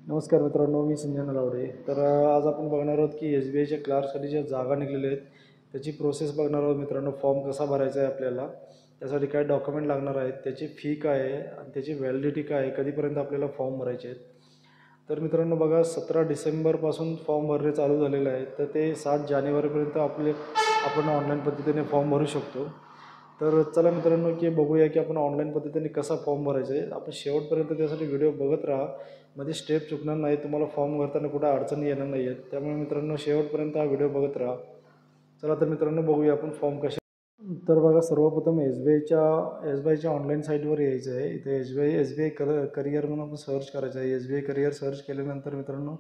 नमस्कार मित्रांनो, मी संजय नलावडे. आज आपण बघणार आहोत की एस बी आयच्या क्लार्कसाठी ज्या जागा निघलेल्या आहेत त्याची प्रोसेस बघणार आहोत मित्रांनो. फॉर्म कसा भरायचा आहे आपल्याला, त्यासाठी काय डॉक्युमेंट लागणार आहेत, त्याची फी काय आहे आणि त्याची व्हॅलिडिटी काय आहे, कधीपर्यंत आपल्याला फॉर्म भरायचे आहेत. तर मित्रांनो बघा, 17 डिसेंबरपासून फॉर्म भरणे चालू झालेलं आहे. तर ते 7 जानेवारीपर्यंत आपण ऑनलाईन पद्धतीने फॉर्म भरू शकतो. तर चला मित्रांनो की बघूया की आपण ऑनलाईन पद्धतीने कसा फॉर्म भरायचा आहे. आपण शेवटपर्यंत त्यासाठी व्हिडिओ बघत राहा, मध्ये स्टेप चुकणार नाही, तुम्हाला फॉर्म भरताना कुठं अडचणी येणार नाही आहेत. त्यामुळे मित्रांनो शेवटपर्यंत हा व्हिडिओ बघत राहा. चला तर मित्रांनो बघूया आपण फॉर्म कसे. तर बघा, सर्वप्रथम एस बी आयच्या ऑनलाईन साईटवर यायचं आहे. इथे एस बी आय करिअर म्हणून आपण सर्च करायचं आहे. S B I career search केल्यानंतर मित्रांनो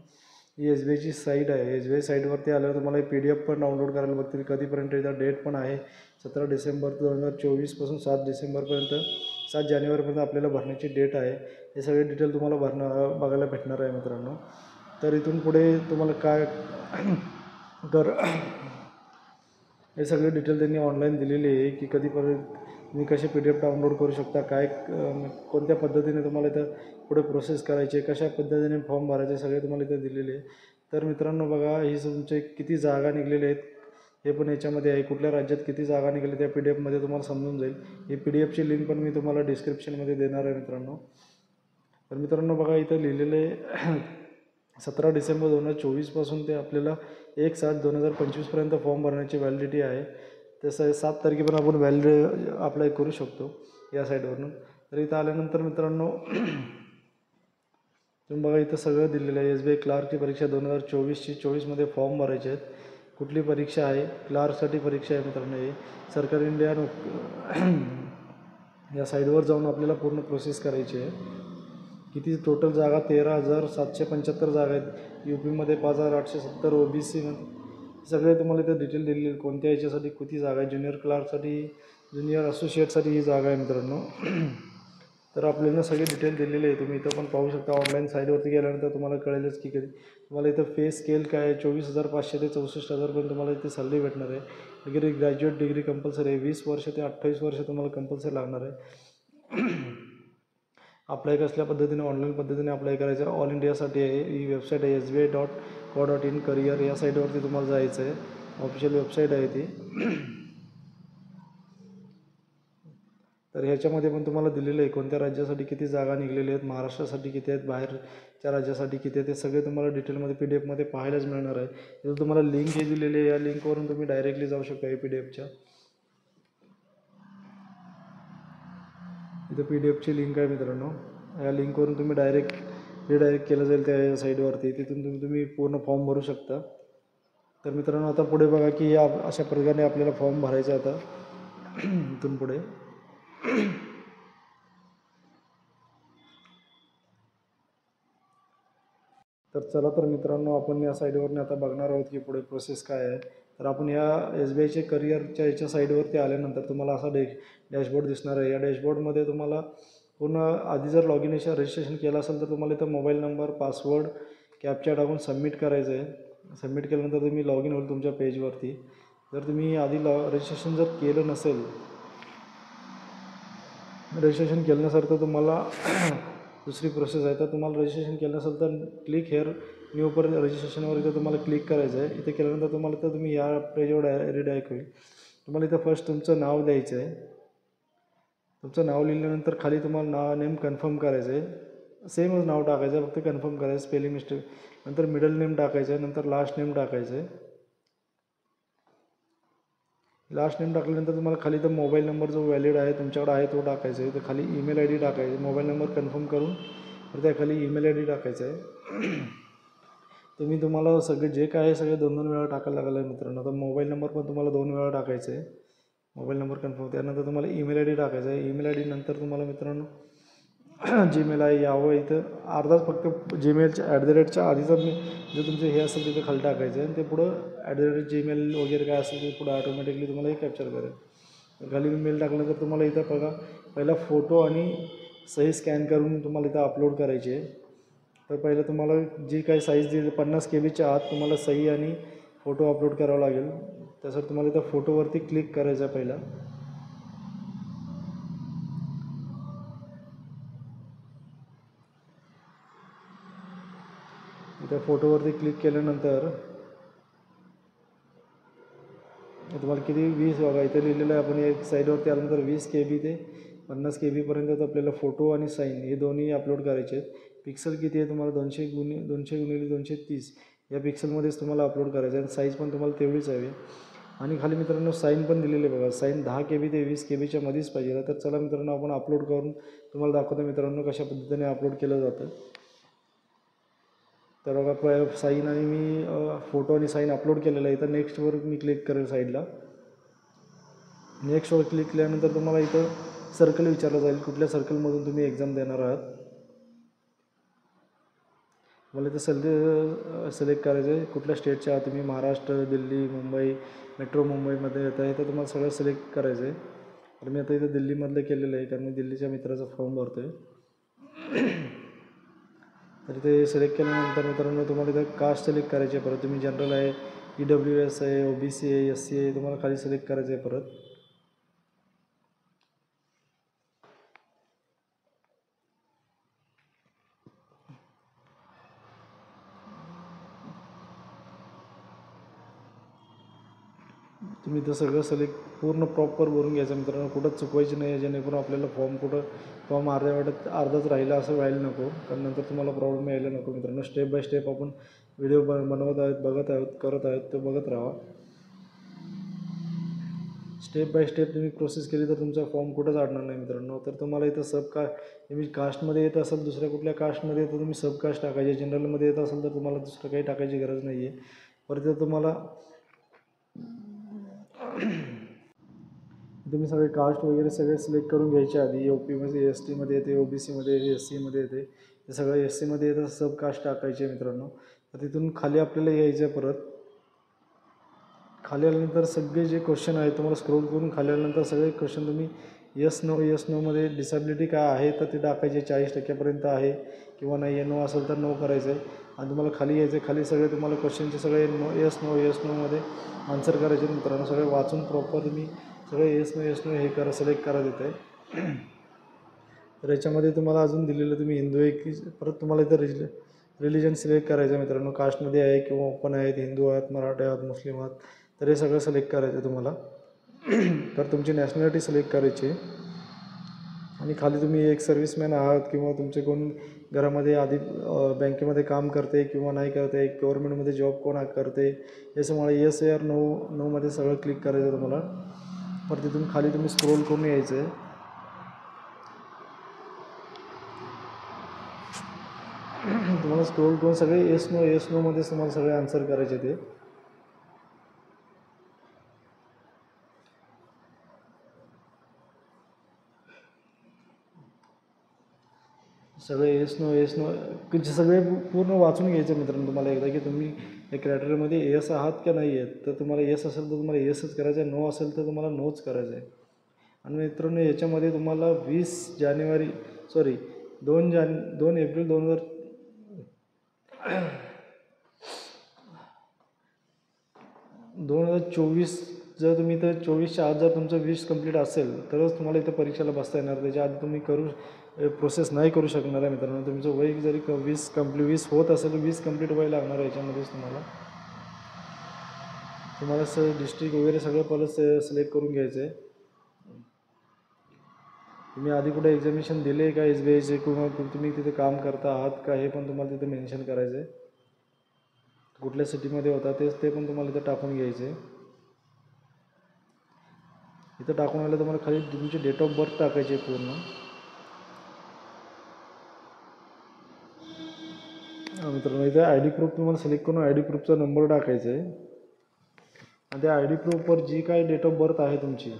ही एस बी आयची साईट आहे. एस बी आय साईटवरती आल्यावर तुम्हाला PDF पण डाउनलोड करायला बघतील. कधीपर्यंत याचा डेट पण आहे 17 डिसेंबर 2024 7 डिसेंबरपर्यंत, 7 जानेवारीपर्यंत आपल्याला भरण्याची डेट आहे. हे सगळे डिटेल तुम्हाला बघायला भेटणार आहे मित्रांनो. तर इथून पुढे तुम्हाला काय तर हे सगळे डिटेल त्यांनी ऑनलाईन दिलेली आहे की कधीपर्यंत तुम्ही कसे PDF डाउनलोड करू शकता, काय कोणत्या पद्धतीने तुम्हाला इथं पुढे प्रोसेस करायची आहे, कशा पद्धतीने फॉर्म भरायचे, सगळे तुम्हाला इथं दिलेले आहे. तर मित्रांनो बघा, ही तुमचे किती जागा निघलेल्या आहेत हे पण याच्यामध्ये आहे. कुठल्या राज्यात किती जागा निघाल्या त्या PDF तुम्हाला समजून जाईल. ही PDFची लिंक पण मी तुम्हाला डिस्क्रिप्शनमध्ये देणार आहे मित्रांनो. तर मित्रांनो बघा, इथं लिहिलेले 17 डिसेंबर 2024 ते आपल्याला 1/7/2025पर्यंत फॉर्म भरण्याची व्हॅलिडिटी आहे. तसं 7 तारखेपर्यंत आपण अप्लाय करू शकतो या साईटवरून. तर इथं आल्यानंतर मित्रांनो तुम्ही बघा, इथं सगळं दिलेलं आहे. एस बी आय क्लार्कची परीक्षा 2024 फॉर्म भरायचे आहेत. कुठली परीक्षा आहे? क्लार्कसाठी परीक्षा आहे मित्रांनो. हे सरकारी इंडिया या साईडवर जाऊन आपल्याला पूर्ण प्रोसेस करायची आहे. किती टोटल जागा? 13,775 जागा आहेत. UPमध्ये 5,870, OBCमध्ये सगळे तुम्हाला इथं डिटेल दिलेली आहेत. कोणत्या याच्यासाठी किती जागा आहे. ज्युनियर क्लार्कसाठी, ज्युनियर असोसिएटसाठी ही जागा आहे मित्रांनो. तर आपल्याला सगळे डिटेल दिलेले आहे. तुम्ही इथं पण पाहू शकता. ऑनलाईन साईटवरती गेल्यानंतर तुम्हाला कळेलच की कधी तुम्हाला इथं पे स्केल काय आहे. 24,500 ते 64,000पर्यंत तुम्हाला इथे सॅलरी भेटणार आहे. ग्रॅज्युएट डिग्री कंपल्सरी आहे. 20 वर्ष ते 28 वर्ष तुम्हाला कंपल्सरी लागणार आहे. अप्लाय कसल्या पद्धतीने, ऑनलाईन पद्धतीने अप्लाय करायचं ऑल इंडियासाठी आहे. ही वेबसाईट आहे SBI.gov.in करिअर. या साईटवरती तुम्हाला जायचं आहे. ऑफिशियल वेबसाईट आहे ती. तर ह्याच्यामध्ये पण तुम्हाला दिलेलं आहे कोणत्या राज्यासाठी किती जागा निघलेल्या आहेत, महाराष्ट्रासाठी किती आहेत, बाहेरच्या राज्यासाठी किती आहेत, ते सगळे तुम्हाला डिटेलमध्ये PDFमध्ये पाहायलाच मिळणार आहे. इथं तुम्हाला लिंक हे दिलेली आहे. या लिंकवरून तुम्ही डायरेक्टली जाऊ शकता या PDFच्या. इथं PDFची लिंक आहे मित्रांनो. या लिंकवरून तुम्ही रिडायरेक्ट केलं जाईल त्या साईटवरती. तिथून तुम्ही पूर्ण फॉर्म भरू शकता. तर मित्रांनो आता पुढे बघा की अशा प्रकारे आपल्याला फॉर्म भरायचा आता इथून पुढे. तर चला तर मित्रांनो, आपण या साईडवरनं आता बघणार आहोत की पुढे प्रोसेस काय आहे. तर आपण या SBIच्या करिअरच्या याच्या साईडवरती आल्यानंतर तुम्हाला असा डॅशबोर्ड दिसणार आहे. या डॅशबोर्डमध्ये तुम्हाला पूर्ण आधी जर रजिस्ट्रेशन केलं असेल तर तुम्हाला इथं मोबाईल नंबर, पासवर्ड, कॅप्चा टाकून सबमिट करायचं आहे. सबमिट केल्यानंतर तुम्ही लॉग इन होईल तुमच्या पेजवरती. जर तुम्ही आधी रजिस्ट्रेशन जर केलं नसेल तर तुम्हाला दुसरी प्रोसेस आहे. तर तुम्हाला रजिस्ट्रेशन केलं नसेल तर क्लिक हेअर न्यू पर रजिस्ट्रेशनवर इथं तुम्हाला क्लिक करायचं आहे. इथे केल्यानंतर तुम्ही या पेजवर रिडायरेक्ट होईल. तुम्हाला इथं फर्स्ट तुमचं नाव द्यायचं आहे. तुमचं नाव लिहिल्यानंतर खाली तुम्हाला नेम कन्फर्म करायचं आहे. सेमच नाव टाकायचं आहे, फक्त कन्फर्म करायचं, स्पेलिंग मिस्टेक. नंतर मिडल नेम टाकायचं आहे, नंतर लास्ट नेम टाकायचं आहे. लास्ट नेम टाकल्यानंतर तुम्हाला खाली तर मोबाईल नंबर जो व्हॅलिड आहे तुमच्याकडे आहे तो टाकायचा आहे. तर खाली ईमेल ID टाकायचं. मोबाईल नंबर कन्फर्म करून तर त्या खाली ईमेल ID टाकायचं आहे. तुम्हाला सगळे जे काय आहे सगळे 2-2 वेळा टाकायला लागलं आहे मित्रांनो. आता मोबाईल नंबर पण तुम्हाला 2 वेळा टाकायचं आहे. Mobile number confirm. त्यानंतर तुम्हाला ईमेल ID टाकायचं आहे. ईमेल ID नंतर तुम्हाला मित्रांनो जीमेल आहे यावं. इथं अर्धाच फक्त जीमेलच्या @च्या आधीचं जे तुमचं हे असेल तिथं खाली टाकायचं आहे आणि ते पुढं @Gmail वगैरे काय असेल ते पुढं ऑटोमॅटिकली तुम्हाला हे कॅप्चर करेल. खाली मेल टाकल्यानंतर तुम्हाला इथं बघा पहिला फोटो आणि सही स्कॅन करून तुम्हाला इथं अपलोड करायची आहे. तर पहिलं तुम्हाला जी काही साईज दिली 50 KBच्या आत तुम्हाला सही आणि फोटो अपलोड करावा लागेल. त्यासाठी तुम्हाला इथं फोटोवरती क्लिक करायचं आहे पहिला. इथं फोटोवरती क्लिक केल्यानंतर तुम्हाला किती 20 बघा इथे लिहिलेलं आहे. आपण एक साईडवरती आल्यानंतर 20 KB ते 50 KB आपल्याला फोटो आणि साईन हे दोन्ही अपलोड करायचे आहेत. पिक्सल किती आहे तुम्हाला 200x230 या पिक्सलमध्येच तुम्हाला अपलोड करायचं आहे आणि साईज पण तुम्हाला तेवढीच हवी. आणि खाली मित्रांनो साईन पण दिलेले बघा. साईन 10 KB ते 20 KBच्या मध्येच पाहिजे. तर चला मित्रांनो आपण अपलोड करून तुम्हाला दाखवतो मित्रांनो कशा पद्धतीने अपलोड केलं जातं. तर बघा साईन आणि मी फोटो आणि साईन अपलोड केलेलं आहे. तर नेक्स्टवर मी क्लिक करेल साईडला. नेक्स्टवर क्लिक केल्यानंतर तुम्हाला इथं सर्कल विचारलं जाईल कुठल्या सर्कलमधून तुम्ही एक्झाम देणार आहात. मला इथं सिलेक्ट करायचं आहे कुठल्या स्टेटचे आहात तुम्ही. महाराष्ट्र, दिल्ली, मुंबई, मेट्रो मुंबईमध्ये येत आहे तर तुम्हाला सगळं सिलेक्ट करायचं आहे. तर मी आता इथं दिल्लीमधलं केलेलं आहे कारण मी दिल्लीच्या मित्राचा फॉर्म भरतो आहे. तर ते सिलेक्ट केल्यानंतर मित्रांनो तुम्हाला इथं कास्ट सिलेक्ट करायची आहे. परत तुम्ही जनरल आहे, EWS आहे, OBC आहे, SC आहे, तुम्हाला खाली सिलेक्ट करायचं आहे. परत तुम्ही इथं सगळं सिलेक्ट पूर्ण प्रॉपर भरून घ्यायचं मित्रांनो. कुठं चुकवायची नाही जेणेकरून आपल्याला फॉर्म अर्धाच राहिला असं व्हायला नको कारण नंतर तुम्हाला प्रॉब्लेम यायला नको मित्रांनो. स्टेप बाय स्टेप आपण व्हिडिओ बनवत आहोत, बघत आहोत, करत आहोत, ते बघत राहा. स्टेप बाय स्टेप तुम्ही प्रोसेस केली तर तुमचा फॉर्म कुठंच अडणार नाही मित्रांनो. तर तुम्हाला इथं तुम्ही कास्टमध्ये येत असाल, दुसऱ्या कुठल्या कास्टमध्ये येतं तुम्ही सब कास्ट टाकायचे. जनरलमध्ये येत असाल तर तुम्हाला दुसरं काही टाकायची गरज नाही आहे. परत तुम्हाला तुम्ही सगळे कास्ट वगैरे सगळे सिलेक्ट करून घ्यायचे आधी. OPमध्ये STमध्ये येते, OBCमध्ये येते, SCमध्ये येते. हे सगळं SCमध्ये येतं सब कास्ट टाकायचे मित्रांनो. तर तिथून खाली आपल्याला यायचं आहे. परत खाली आल्यानंतर सगळे जे क्वेश्चन आहेत तुम्हाला स्क्रोल करून खाली आल्यानंतर सगळे क्वेश्चन तुम्ही यस नोमध्ये डिसॅबिलिटी काय आहे तर ते टाकायचे. 40% आहे किंवा नाही. नो असेल तर नो करायचं आहे आणि तुम्हाला खाली यायचं आहे. खाली सगळे तुम्हाला क्वेश्चनचे सगळे यस नोमध्ये आन्सर करायचे मित्रांनो. सगळे वाचून प्रॉपर तुम्ही सगळे यस नो हे करा, सिलेक्ट करा देत आहे. तर याच्यामध्ये तुम्हाला अजून दिलेलं तुम्ही हिंदू आहे की परत तुम्हाला इथं रिलिजन सिलेक्ट करायचं आहे मित्रांनो. कास्टमध्ये आहे किंवा ओपन आहेत, हिंदू आहात, मराठी आहात, मुस्लिम आहात, तर हे सगळं सिलेक्ट करायचं आहे तुम्हाला. तर तुमची नॅशनॅलिटी सिलेक्ट करायची आणि खाली तुम्ही एक सर्व्हिसमॅन आहात किंवा तुमचे कोण घरामध्ये आधी बँकेमध्ये काम करते किंवा नाही करते, गव्हर्नमेंटमध्ये जॉब कोण करते, हे सगळं येस या नोमध्ये सगळं क्लिक करायचं आहे तुम्हाला. परत तिथून खाली तुम्ही स्क्रोल करून यायचं आहे. तुम्हाला स्क्रोल करून सगळे येस नोमध्येच तुम्हाला सगळे आन्सर करायचे ते. सगळे येस नो सगळे पूर्ण वाचून घ्यायचं मित्रांनो तुम्हाला एकदा की तुम्ही या क्रायटेरियामध्ये येस आहात का नाही आहेत. तर तुम्हाला येस असेल तर तुम्हाला येसच करायचं आहे, नो असेल तर तुम्हाला नोच करायचं आहे. आणि मित्रांनो याच्यामध्ये तुम्हाला 2 एप्रिल 2024 जर तुम्ही तर 24च्या आत जर तुमचं 20 कंप्लीट असेल तरच तुम्हाला इथं परीक्षेला बसता येणार. त्याच्या आधी तुम्ही प्रोसेस नाही करू शकणार आहे मित्रांनो. तुमचं वय जरी 20 होत असेल तर 20 कंप्लीट व्हायला लागणार आहे. याच्यामध्येच तुम्हाला डिस्ट्रिक्ट वगैरे सगळं पहिलं सिलेक्ट करून घ्यायचं आहे. तुम्ही आधी कुठे एक्झामिनेशन दिले का SBIचे किंवा तुम्ही तिथे काम करता आहात का हे पण तुम्हाला तिथे मेन्शन करायचं आहे. कुठल्या सिटीमध्ये होता ते पण तुम्हाला इथं टाकून घ्यायचं आहे. इथं टाकून आलं तुम्हाला खाली तुमची डेट ऑफ बर्थ टाकायची आहे पूर्ण. मित्रांनो इथे ID प्रूफ तुम्हाला सिलेक्ट करून ID प्रूफचा नंबर टाकायचा आहे आणि त्या ID प्रूफवर जी काय डेट ऑफ बर्थ आहे तुमची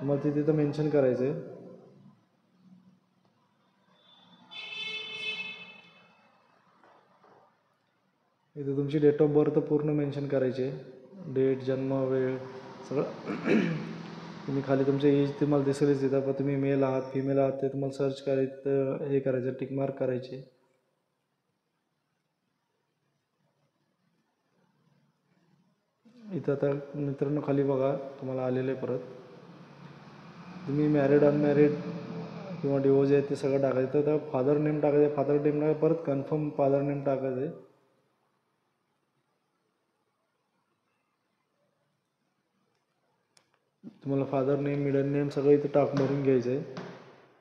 तुम्हाला ती तिथं मेन्शन करायचं आहे. इथं तुमची डेट ऑफ बर्थ पूर्ण मेन्शन करायची आहे. डेट, जन्म, वेळ सगळं. तुम्ही खाली तुमचे एज तुम्हाला दिसेलच तिथं. पण तुम्ही मेल आहात, फिमेल आहात ते तुम्हाला सर्च करायचं, हे करायचं, टिकमार्क करायचे. इथं आता मित्रांनो खाली बघा तुम्हाला आलेलं आहे. परत तुम्ही मॅरिड, अनमॅरिड किंवा डिवोर्स आहे ते सगळं टाकायचं. तर फादर नेम टाकायचं. फादर नेमला परत कन्फर्म फादर नेम टाकायचं आहे. तुम्हाला फादर नेम, मिडल नेम सगळं इथं भरून घ्यायचं आहे.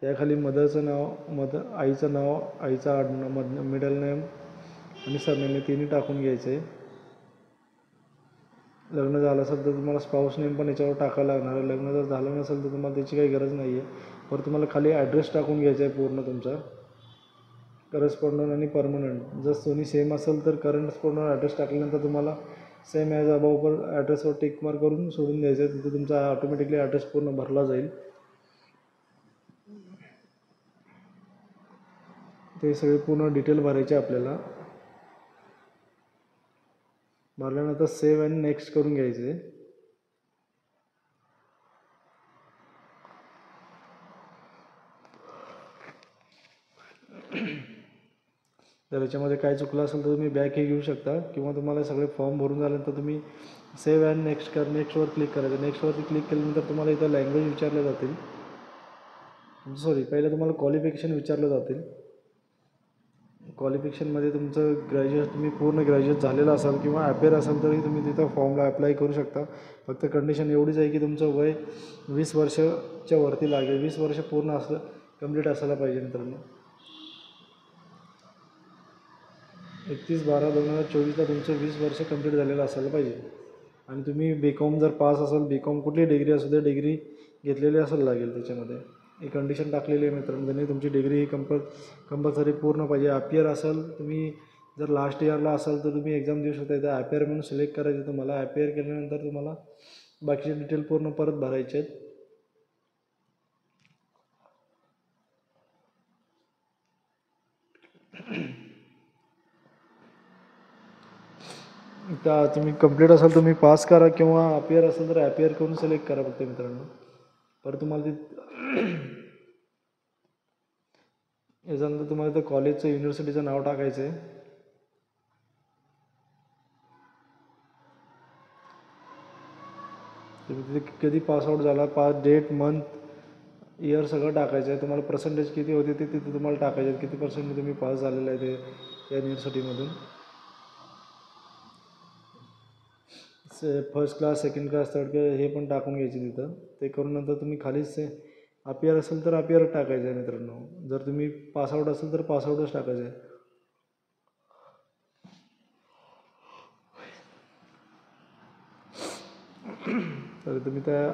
त्याखाली मदरचं नाव, आईचं नाव, आईचा आडनाव, मिडल नेम आणि सरनेम हे तिन्ही टाकून घ्यायचं आहे. लग्न झालं असेल तर तुम्हाला स्पाऊस नेम पण याच्यावर टाकायला लागणार आहे. लग्न जर झालं नसेल तर तुम्हाला त्याची काही गरज नाही आहे. पण तुम्हाला खाली ॲड्रेस टाकून घ्यायचा आहे पूर्ण तुमचा, करस्पॉन्डंट आणि परमनंट. जर दोन्ही सेम असेल तर करस्पॉन्डंट ॲड्रेस टाकल्यानंतर तुम्हाला सेम ॲज अबाऊवर ॲड्रेसवर टिक मार्क करून सोडून द्यायचं आहे. तिथे तुमचा ऑटोमॅटिकली ॲड्रेस पूर्ण भरला जाईल. ते सगळे पूर्ण डिटेल भरायचे आपल्याला. भरल्यानंतर सेव्ह आणि नेक्स्ट करून घ्यायचे. जर याच्यामध्ये काय चुकलं असेल तर तुम्ही बॅक हे घेऊ शकता, किंवा तुम्हाला सगळे फॉर्म भरून झाल्यानंतर तुम्ही सेव्ह अँड नेक्स्टवर क्लिक करायचं. नेक्स्टवरती क्लिक केल्यानंतर तुम्हाला इथं लँग्वेज विचारले जातील. पहिलं तुम्हाला क्वालिफिकेशन विचारलं जातील. क्वालिफिकेशनमध्ये तुमचं तुम्ही पूर्ण ग्रॅज्युएट झालेलं असाल किंवा अपेअर असाल तरी तुम्ही तिथं फॉर्मला अप्लाय करू शकता. फक्त कंडिशन एवढीच आहे की तुमचं वय 20 वर्षाच्या वरती लागेल. 20 वर्ष पूर्ण कंप्लीट असायला पाहिजे मित्रांनो. 31/12/2024 तुमचं 20 वर्ष कंप्लीट झालेलं असायला पाहिजे. आणि तुम्ही BCom जर पास असाल, BCom कुठली डिग्री असू दे, डिग्री घेतलेली असायला लागेल. त्याच्यामध्ये ही कंडिशन टाकलेली आहे मित्रांनो. त्यांनी तुमची डिग्री ही कंपल्सरी पूर्ण पाहिजे. अपियर असाल, तुम्ही जर लास्ट इयरला असाल तर तुम्ही एक्झाम देऊ शकता. इथं अपियर म्हणून सिलेक्ट करायचं तुम्हाला. अपियर केल्यानंतर तुम्हाला बाकीचे डिटेल पूर्ण परत भरायचे आहेत. तुम्ही कंप्लीट असाल तुम्ही पास करा, किंवा अपियर असेल तर अपियर करून सिलेक्ट करा फक्त मित्रांनो. परत तुम्हाला याच्यानंतर तुम्हाला त्या कॉलेजचं, युनिव्हर्सिटीचं नाव टाकायचं आहे. तुम्ही तिथे कधी पासआउट झाला, डेट, मंथ, इयर सगळं टाकायचं आहे. तुम्हाला पर्सेंटेज किती होते ते तिथे तुम्हाला टाकायचे आहेत. किती पर्सेंट तुम्ही पास झालेलं आहे ते या युनिव्हर्सिटीमधून. First class, second class, third class हे पण टाकून घ्यायचे तिथं. ते करून नंतर तुम्ही खालीच अपियर असेल तर अपियर टाकायचं आहे मित्रांनो. जर तुम्ही पासआउट असेल तर पासआउटच टाकायचं आहे. तर तुम्ही त्या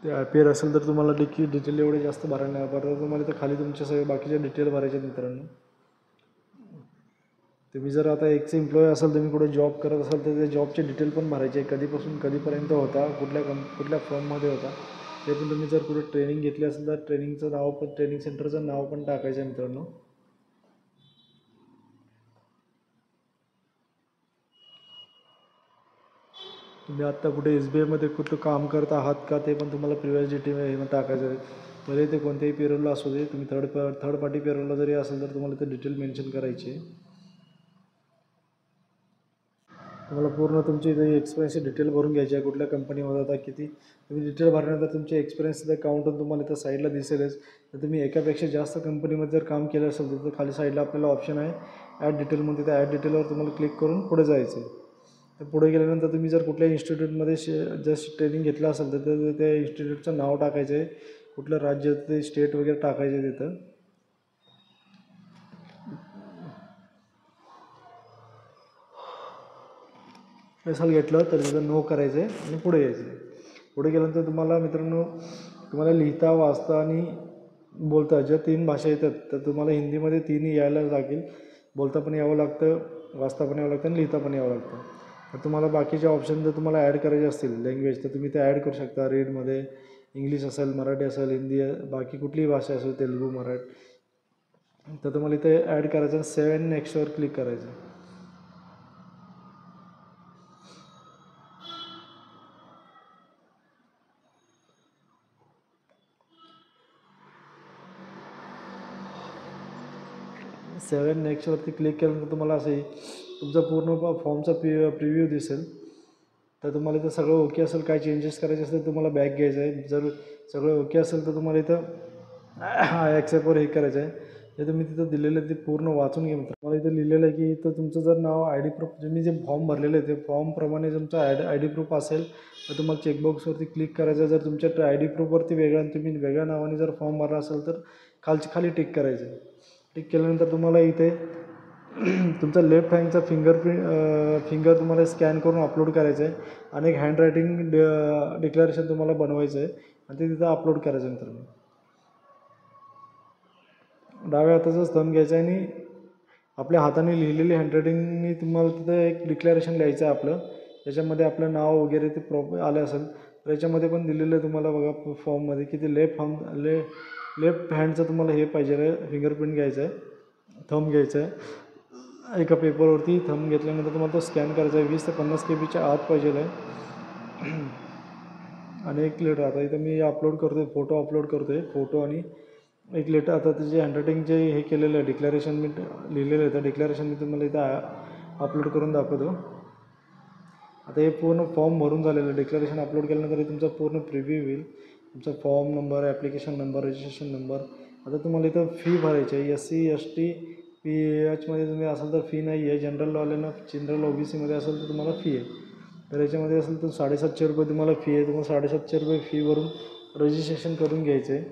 ते अपियर असेल तर तुम्हाला डिटेल एवढे जास्त भरायला नाही पडतात. तुम्हाला तर खाली तुमचे सगळे बाकीचे डिटेल भरायचे मित्रांनो. तुम्ही जर आता एम्प्लॉय असाल, तुम्ही कुठे जॉब करत असाल तर ते जॉबचे डिटेल पण भरायचे. कधीपासून कधीपर्यंत होता, कुठल्या फर्ममध्ये होता ते पण. तुम्ही जर कुठे ट्रेनिंग घेतली असेल तर ट्रेनिंगचं नाव पण, ट्रेनिंग सेंटरचं नाव पण टाकायचं आहे मित्रांनो. तुम्ही आत्ता कुठे SBIमध्ये कुठं काम करत आहात का ते पण तुम्हाला प्रिव्हियस डिटेल टाकायचं आहे. भले ते कोणत्याही पेरोलला असू दे, तुम्ही थर्ड पार्टी पेरोलला जरी असेल तर तुम्हाला ते डिटेल मेन्शन करायची आहे. तुम्हाला पूर्ण तुमची एक्सपिरियन्सची डिटेल भरून घ्यायची आहे. कुठल्या कंपनीमध्ये आता किती तुम्ही डिटेल भरल्यानंतर तुमचे एक्सपिरियन्स काउंट होऊन तुम्हाला इथं साईडला दिसेलच. तर तुम्ही एकापेक्षा जास्त कंपनीमध्ये जर काम केलं असेल तर खाली साईडला आपल्याला ऑप्शन आहे ॲड डिटेल म्हणून. तिथे ॲड डिटेलवर तुम्हाला क्लिक करून पुढे जायचं आहे. तर पुढे गेल्यानंतर तुम्ही जर कुठल्या इन्स्टिट्यूटमध्ये जर ट्रेनिंग घेतलं असेल तर त्या इन्स्टिट्यूटचं नाव टाकायचं आहे. कुठलं राज्य, ते स्टेट वगैरे टाकायचे आहे तिथं. असाल घेतलं तर तिथं नो करायचं आहे आणि पुढे यायचं आहे. पुढे गेल्यानंतर तुम्हाला मित्रांनो, तुम्हाला लिहिता, वाचता आणि बोलता ज्या 3 भाषा येतात तर तुम्हाला हिंदीमध्ये 3ही यायला लागेल. बोलता पण यावं लागतं, वाचता पण यावं लागतं आणि लिहिता पण यावं लागतं. तर तुम्हाला बाकीचे ऑप्शन जर तुम्हाला ॲड करायचे असतील लँग्वेज तर तुम्ही ते ॲड करू शकता. रीडमध्ये इंग्लिश असेल, मराठी असेल, हिंदी, बाकी कुठलीही भाषा असेल, तेलुगू, मराठी, तर तुम्हाला इथे ॲड करायचं. सेव्ह अँड नेक्स्टवर क्लिक करायचं. सेव्ह अँड नेक्स्टवरती क्लिक केल्यानंतर तुम्हाला असं तुमचा पूर्ण फॉर्मचा प्रिव्ह्यू दिसेल. तर तुम्हाला इथं सगळं ओके असेल, काय चेंजेस करायचे असेल तर तुम्हाला बॅक घ्यायचं आहे. जर सगळं ओके असेल तर तुम्हाला इथं ॲक्सेप्टवर हे करायचं आहे. जे तुम्ही तिथं दिलेलं आहे ते पूर्ण वाचून घ्या मित्र. मला इथं लिहिलेलं आहे की इथं तुमचं जर नाव ID प्रूफ तुम्ही जे फॉर्म भरलेलं आहे ते फॉर्मप्रमाणे तुमचं ID प्रूफ असेल तर तुम्हाला चेकबॉक्सवरती क्लिक करायचं आहे. जर तुमच्या ID प्रूफवरती वेगळा तुम्ही वेगळ्या नावाने जर फॉर्म भरला असेल तर खाली टिक करायचं आहे. टिक केल्यानंतर तुम्हाला इथे तुमचा लेफ्ट हँडचा फिंगर तुम्हाला स्कॅन करून अपलोड करायचं आहे आणि एक हँडरायटिंग डिक्लेरेशन तुम्हाला बनवायचं आहे आणि ते तिथं अपलोड करायचं आहे मित्रांनो. डाव्या हाताचा स्तंभ घ्यायचा आहे आणि आपल्या हाताने लिहिलेली हँडरायटिंगनी तुम्हाला तिथं एक डिक्लेरेशन लिहायचं आहे आपलं. त्याच्यामध्ये आपलं नाव वगैरे ते आलं असेल तर याच्यामध्ये पण दिलेलं आहे तुम्हाला बघा फॉर्ममध्ये की ते लेफ्ट हँडचं तुम्हाला हे पाहिजे आहे, फिंगरप्रिंट घ्यायचं आहे, थंब घ्यायचं आहे. एका पेपरवरती थंब घेतल्यानंतर तुम्हाला तो स्कॅन करायचा आहे. 20 ते 50 KB आत पाहिजे आहे. आणि एक लेटर आता इथं मी अपलोड करतो आहे, फोटो अपलोड करतो आहे, फोटो आणि एक लेटर. आता त्याचे हँडरायटिंग जे हे केलेलं आहे डिक्लेरेशन मी लिहिलेलं आहे, त्या डिक्लेरेशन मी तुम्हाला इथं अपलोड करून दाखवतो. आता हे पूर्ण फॉर्म भरून झालेलं आहे. डिक्लेरेशन अपलोड केल्यानंतर तुमचा पूर्ण प्रिव्ह्यू होईल. तुमचा form number, application number, registration number. आता तुम्हाला इथं फी भरायची आहे. SC ST PHमध्ये तुम्ही असाल तर फी नाही आहे. जनरल OBC मध्ये असेल तर तुम्हाला फी आहे. तर याच्यामध्ये असेल तर 750 रुपये तुम्हाला फी आहे. तुम्हाला 750 रुपये फी भरून रजिस्ट्रेशन करून घ्यायचं आहे.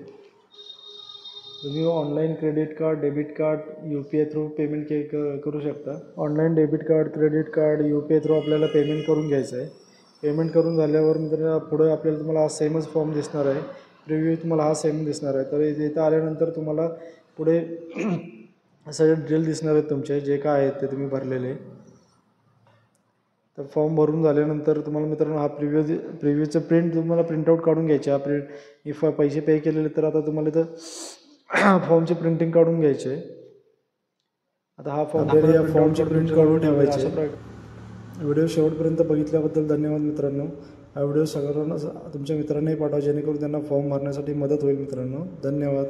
तुम्ही online credit card, debit card, UPI through payment करू शकता. Online debit card, credit card, UPI through आपल्याला पेमेंट करून घ्यायचं आहे. पेमेंट करून झाल्यावर मित्र पुढं आपल्याला तुम्हाला हा सेमच फॉर्म दिसणार आहे. प्रिव्ह्यू तुम्हाला हा सेम दिसणार आहे. तर इथं आल्यानंतर तुम्हाला पुढे सगळे डिटेल दिसणार आहेत तुमचे जे काय आहेत ते तुम्ही भरलेले. तर फॉर्म भरून झाल्यानंतर तुम्हाला मित्रांनो हा प्रिव्ह्यूचं तुम्हाला प्रिंटआउट काढून घ्यायचे. इफ पैसे पे केलेले तर आता तुम्हाला इथं फॉर्मची प्रिंटिंग काढून घ्यायची आहे. आता हा फॉर्मची प्रिंट काढून ठेवायची. व्हिडिओ शेवटपर्यंत बघितल्याबद्दल धन्यवाद मित्रांनो. हा व्हिडिओ सगळ्यांना तुमच्या मित्रांनाही पाठवा जेणेकरून त्यांना फॉर्म भरण्यासाठी मदत होईल मित्रांनो. धन्यवाद.